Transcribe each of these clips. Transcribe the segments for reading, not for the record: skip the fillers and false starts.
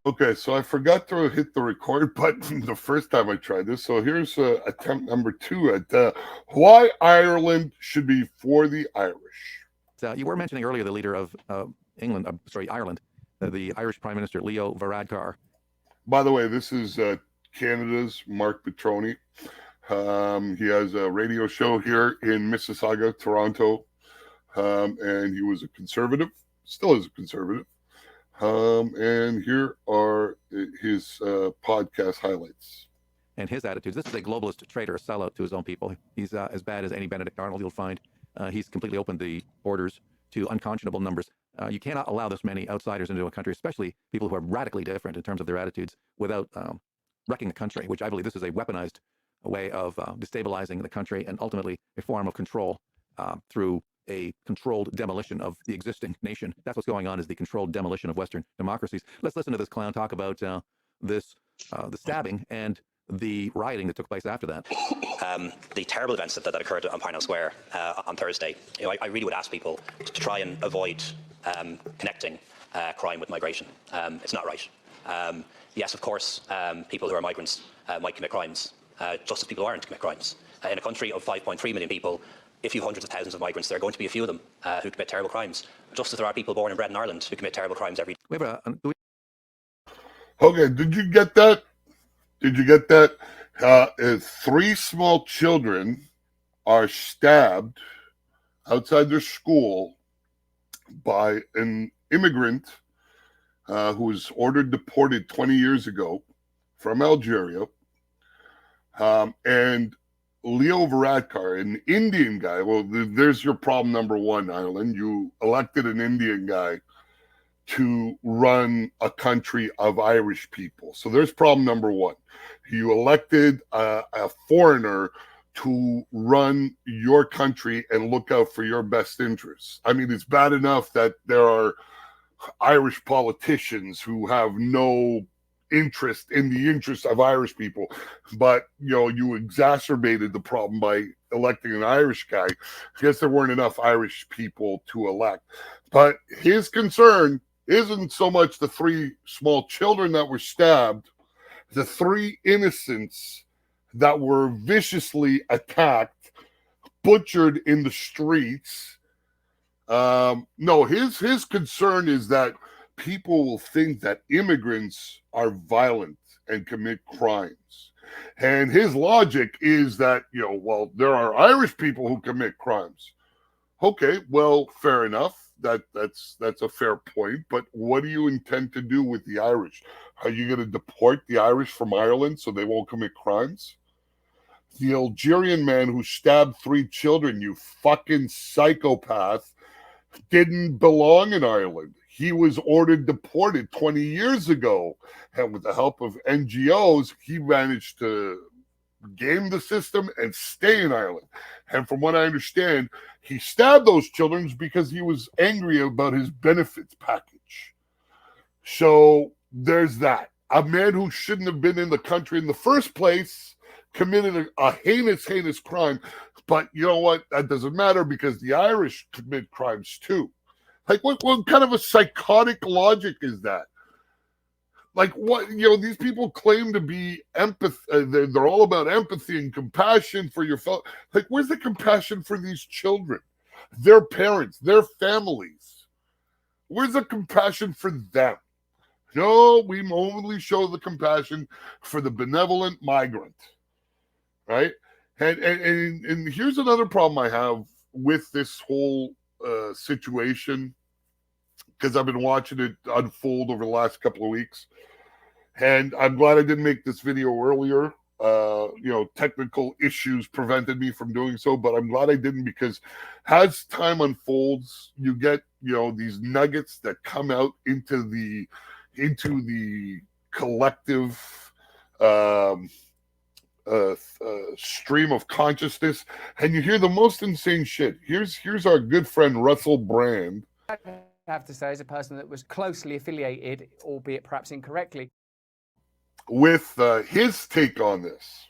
Okay, so I forgot to hit the record button the first time I tried this. So here's attempt number two at why Ireland should be for the Irish. You were mentioning earlier the leader of Ireland, the Irish Prime Minister Leo Varadkar. By the way, this is Canada's Mark Petroni. He has a radio show here in Mississauga, Toronto, and he was a conservative, still is a conservative. And here are his podcast highlights. And his attitudes. This is a globalist traitor, a sellout to his own people. He's as bad as any Benedict Arnold you'll find. He's completely opened the borders to unconscionable numbers. You cannot allow this many outsiders into a country, especially people who are radically different in terms of their attitudes, without wrecking the country, which I believe this is a weaponized way of destabilizing the country and ultimately a form of control through a controlled demolition of the existing nation. That's what's going on, is the controlled demolition of Western democracies. Let's listen to this clown talk about the stabbing and the rioting that took place after that. The terrible events that occurred on Parnell Square on Thursday, I really would ask people to try and avoid connecting crime with migration. It's not right. Yes, of course, people who are migrants might commit crimes, just as people who aren't commit crimes. In a country of 5.3 million people, if you have hundreds of thousands of migrants, there are going to be a few of them who commit terrible crimes, just as there are people born and bred in Ireland who commit terrible crimes every day. Okay, did you get that? Did you get that? 3 small children are stabbed outside their school by an immigrant who was ordered deported 20 years ago from Algeria. And Leo Varadkar, an Indian guy. Well, there's your problem number one, Ireland. You elected an Indian guy to run a country of Irish people. So there's problem number one. You elected a foreigner to run your country and look out for your best interests. I mean, it's bad enough that there are Irish politicians who have no interest in the interests of Irish people, but you exacerbated the problem by electing an Irish guy. I guess there weren't enough Irish people to elect. But his concern isn't so much the 3 small children that were stabbed, the 3 innocents that were viciously attacked, butchered in the streets. No, his concern is that people will think that immigrants are violent and commit crimes. And his logic is that, well, there are Irish people who commit crimes. Okay, well, fair enough. That's a fair point. But what do you intend to do with the Irish? Are you going to deport the Irish from Ireland so they won't commit crimes? The Algerian man who stabbed 3 children, you fucking psychopath, didn't belong in Ireland. He was ordered deported 20 years ago. And with the help of NGOs, he managed to game the system and stay in Ireland. And from what I understand, he stabbed those children because he was angry about his benefits package. So there's that. A man who shouldn't have been in the country in the first place committed a heinous crime. But you know what? That doesn't matter because the Irish commit crimes too. Like, what kind of a psychotic logic is that? Like, what, these people claim to be empathy. They're all about empathy and compassion for your fellow. Like, where's the compassion for these children? Their parents, their families. Where's the compassion for them? No, we only show the compassion for the benevolent migrant, right? And here's another problem I have with this whole situation, because I've been watching it unfold over the last couple of weeks. And I'm glad I didn't make this video earlier. Technical issues prevented me from doing so, but I'm glad I didn't, because as time unfolds, you get, these nuggets that come out into the collective stream of consciousness, and you hear the most insane shit. Here's our good friend Russell Brand. I have to say, as a person that was closely affiliated, albeit perhaps incorrectly, with his take on this.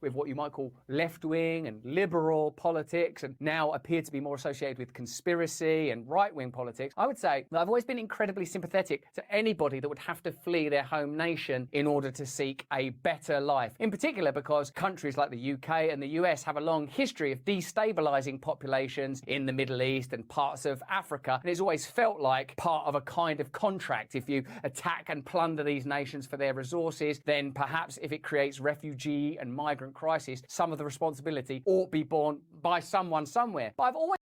with what you might call left-wing and liberal politics, and now appear to be more associated with conspiracy and right-wing politics, I would say that I've always been incredibly sympathetic to anybody that would have to flee their home nation in order to seek a better life. In particular because countries like the UK and the US have a long history of destabilizing populations in the Middle East and parts of Africa, and it's always felt like part of a kind of contract. If you attack and plunder these nations for their resources, then perhaps if it creates refugee and migrant crisis, some of the responsibility ought be borne by someone somewhere. But I've always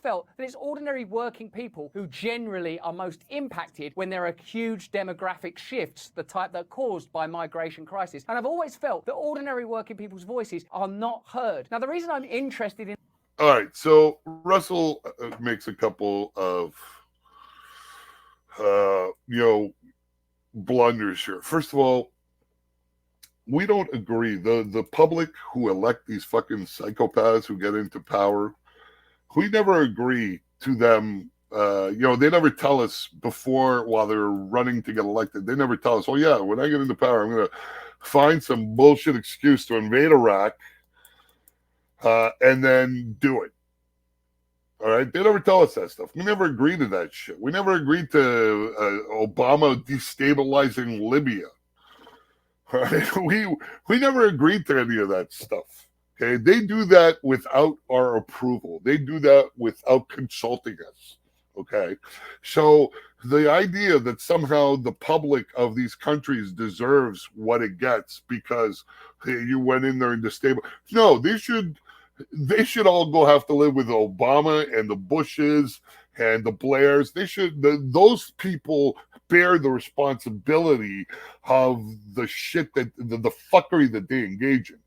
felt that it's ordinary working people who generally are most impacted when there are huge demographic shifts, the type that are caused by migration crisis. And I've always felt that ordinary working people's voices are not heard. Now, the reason I'm interested in... All right, so Russell makes a couple of, blunders here. First of all, we don't agree. The public who elect these fucking psychopaths who get into power, we never agree to them. They never tell us before, while they're running to get elected, they never tell us, oh yeah, when I get into power, I'm going to find some bullshit excuse to invade Iraq and then do it. All right? They never tell us that stuff. We never agreed to that shit. We never agreed to Obama destabilizing Libya. All right? We never agreed to any of that stuff. Okay, they do that without our approval. They do that without consulting us. Okay, so the idea that somehow the public of these countries deserves what it gets because you went in there and destabilized. No, they should all go have to live with Obama and the Bushes and the Blairs. Those people bear the responsibility of the shit that the fuckery that they engage in.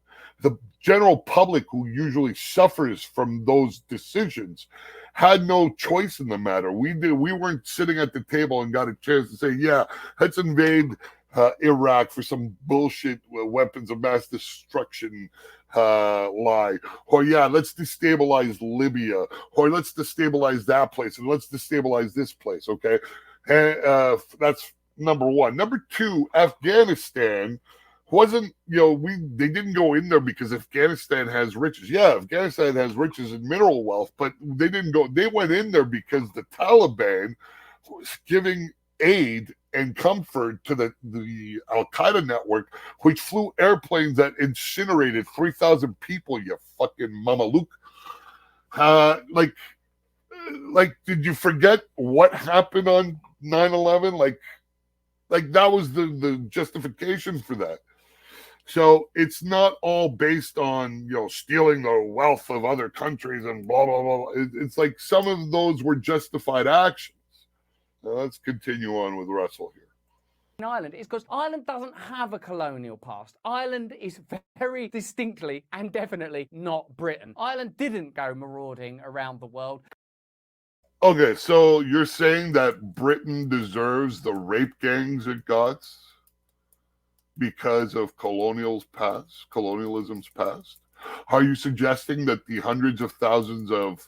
The general public, who usually suffers from those decisions, had no choice in the matter. We weren't sitting at the table and got a chance to say, yeah, let's invade Iraq for some bullshit weapons of mass destruction lie. Or yeah, let's destabilize Libya. Or let's destabilize that place. And let's destabilize this place, okay? And that's number one. Number two, Afghanistan wasn't, they didn't go in there because Afghanistan has riches. Yeah, Afghanistan has riches and mineral wealth, but they went in there because the Taliban was giving aid and comfort to the Al-Qaeda network, which flew airplanes that incinerated 3,000 people, you fucking mamaluk. Did you forget what happened on 9/11? Like that was the justification for that. So it's not all based on, stealing the wealth of other countries and blah, blah, blah. It's like some of those were justified actions. Now let's continue on with Russell here. Ireland is because Ireland doesn't have a colonial past. Ireland is very distinctly and definitely not Britain. Ireland didn't go marauding around the world. Okay, so you're saying that Britain deserves the rape gangs it got because of colonialism's past? Are you suggesting that the hundreds of thousands of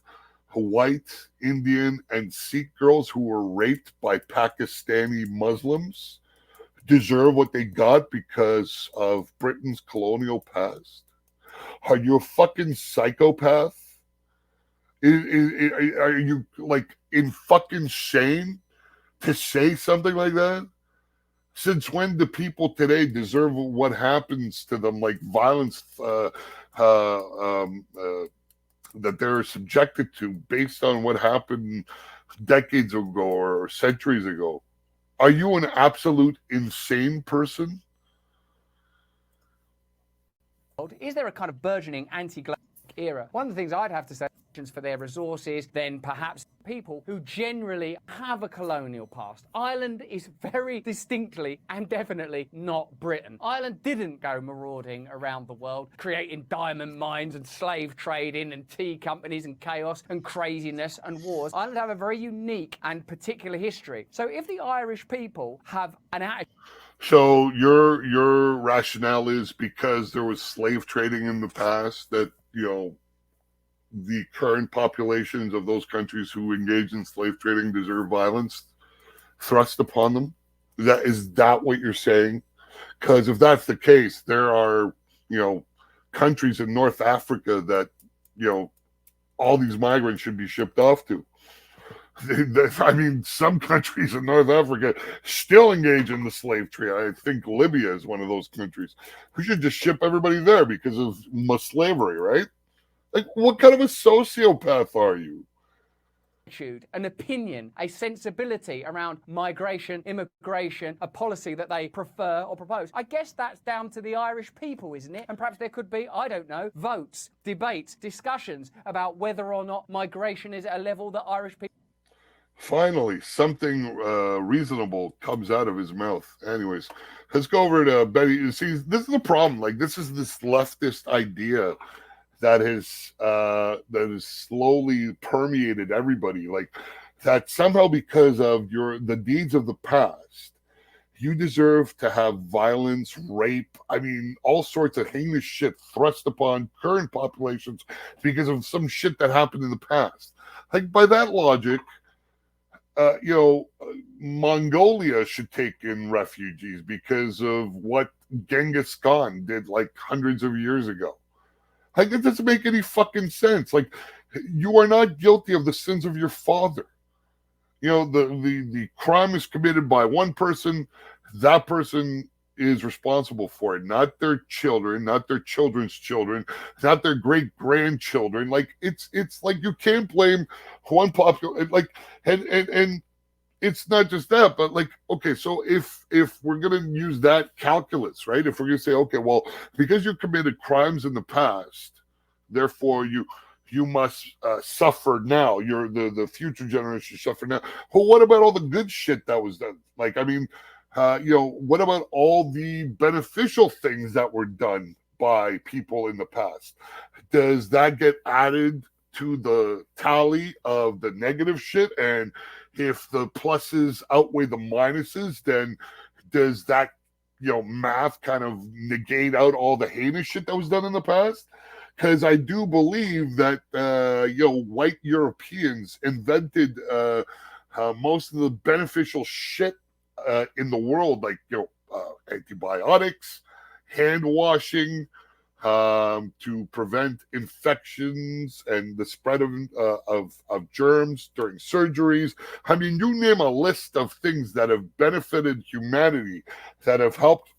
white, Indian, and Sikh girls who were raped by Pakistani Muslims deserve what they got because of Britain's colonial past? Are you a fucking psychopath? Are you in fucking shame to say something like that? Since when do people today deserve what happens to them, like violence that they're subjected to based on what happened decades ago or centuries ago? Are you an absolute insane person? Is there a kind of burgeoning anti-global era? One of the things I'd have to say for their resources, then perhaps people who generally have a colonial past. Ireland is very distinctly and definitely not Britain. Ireland didn't go marauding around the world, creating diamond mines and slave trading and tea companies and chaos and craziness and wars. Ireland have a very unique and particular history. So if the Irish people have an attitude... So your rationale is because there was slave trading in the past that, the current populations of those countries who engage in slave trading deserve violence thrust upon them? Is that what you're saying? Because if that's the case, there are, countries in North Africa that, you know, all these migrants should be shipped off to. I mean, some countries in North Africa still engage in the slave trade. I think Libya is one of those countries. We should just ship everybody there because of slavery, right? Like, what kind of a sociopath are you? An opinion, a sensibility around migration, immigration, a policy that they prefer or propose. I guess that's down to the Irish people, isn't it? And perhaps there could be, I don't know, votes, debates, discussions about whether or not migration is at a level that Irish people. Finally, something reasonable comes out of his mouth. Anyways, let's go over to Betty. You see, this is the problem. Like, this is this leftist idea that has slowly permeated everybody. Like, that somehow because of the deeds of the past, you deserve to have violence, rape, I mean, all sorts of heinous shit thrust upon current populations because of some shit that happened in the past. Like, by that logic, Mongolia should take in refugees because of what Genghis Khan did like hundreds of years ago. Like, it doesn't make any fucking sense. Like, you are not guilty of the sins of your father. You know, the crime is committed by one person. That person is responsible for it, not their children, not their children's children, not their great grandchildren. Like, it's like you can't blame one population. Like, and it's not just that, but like, okay, so if we're gonna use that calculus, right? If we're gonna say, okay, well, because you committed crimes in the past, therefore you must suffer now. You're the future generation suffer now. Well, what about all the good shit that was done? Like, I mean, what about all the beneficial things that were done by people in the past? Does that get added to the tally of the negative shit? And if the pluses outweigh the minuses, then does that, math kind of negate out all the heinous shit that was done in the past? Because I do believe that, white Europeans invented most of the beneficial shit in the world, like, antibiotics, hand washing, to prevent infections and the spread of germs during surgeries. I mean, you name a list of things that have benefited humanity, that have helped,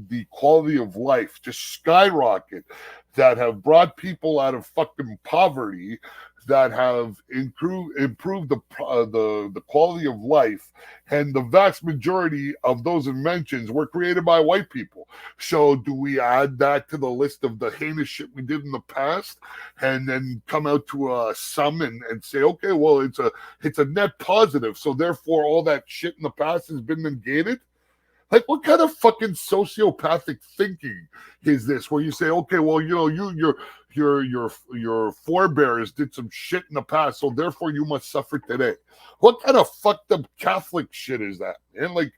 the quality of life just skyrocket, that have brought people out of fucking poverty, that have improved the quality of life, and the vast majority of those inventions were created by white people. So do we add that to the list of the heinous shit we did in the past, and then come out to a sum and say, okay, well, it's a net positive, so therefore all that shit in the past has been negated? Like, what kind of fucking sociopathic thinking is this? Where you say, okay, well, your forebears did some shit in the past, so therefore you must suffer today. What kind of fucked up Catholic shit is that, man? Like,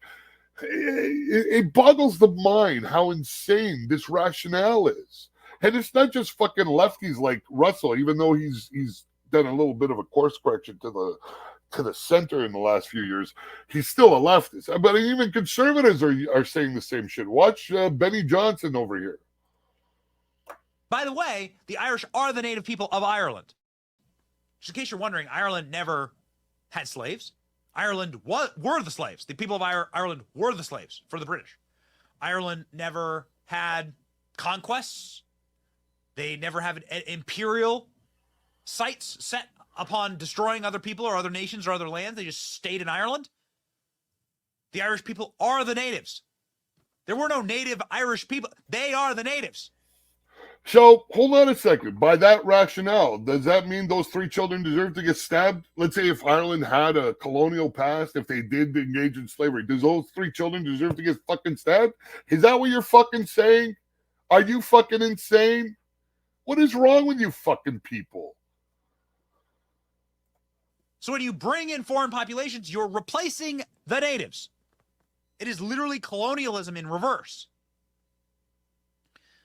it boggles the mind how insane this rationale is. And it's not just fucking lefties like Russell, even though he's done a little bit of a course correction to the center in the last few years. He's still a leftist, but even conservatives are saying the same shit. Watch Benny Johnson over here. By the way, the Irish are the native people of Ireland. Just in case you're wondering, Ireland never had slaves. Ireland were the slaves. The people of Ireland were the slaves for the British. Ireland never had conquests. They never have imperial sites set upon destroying other people or other nations or other lands. They just stayed in Ireland. The Irish people are the natives. There were no native Irish people. They are the natives. So, hold on a second. By that rationale, does that mean those 3 children deserve to get stabbed? Let's say if Ireland had a colonial past, if they did engage in slavery, does those 3 children deserve to get fucking stabbed? Is that what you're fucking saying? Are you fucking insane? What is wrong with you fucking people? So when you bring in foreign populations, you're replacing the natives. It is literally colonialism in reverse.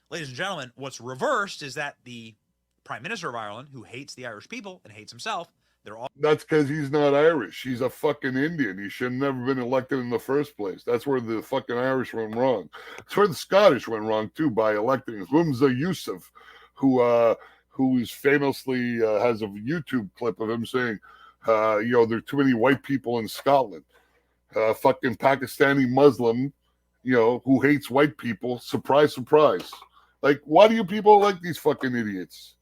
Ladies and gentlemen, what's reversed is that the Prime Minister of Ireland, who hates the Irish people and hates himself, They're all That's because he's not Irish. He's a fucking Indian. He should have never been elected in the first place. That's where the fucking Irish went wrong. That's where the Scottish went wrong too by electing Humza Yousaf, who is famously has a YouTube clip of him saying, you know, there are too many white people in Scotland. Fucking Pakistani Muslim, you know, who hates white people. Surprise, surprise. Like, why do you people like these fucking idiots?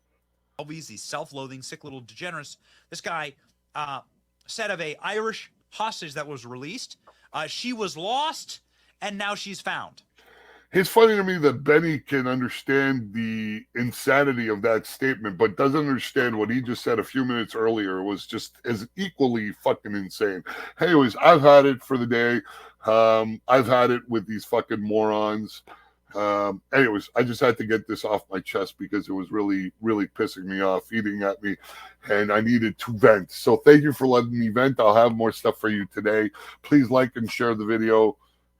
these self-loathing, sick little degenerates. This guy said of a Irish hostage that was released, she was lost and now she's found. It's funny to me that Benny can understand the insanity of that statement, but doesn't understand what he just said a few minutes earlier was just as equally fucking insane. Anyways, I've had it for the day. I've had it with these fucking morons. Anyways, I just had to get this off my chest because it was really, really pissing me off, eating at me, and I needed to vent. So thank you for letting me vent. I'll have more stuff for you today. Please like and share the video,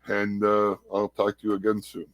and I'll talk to you again soon.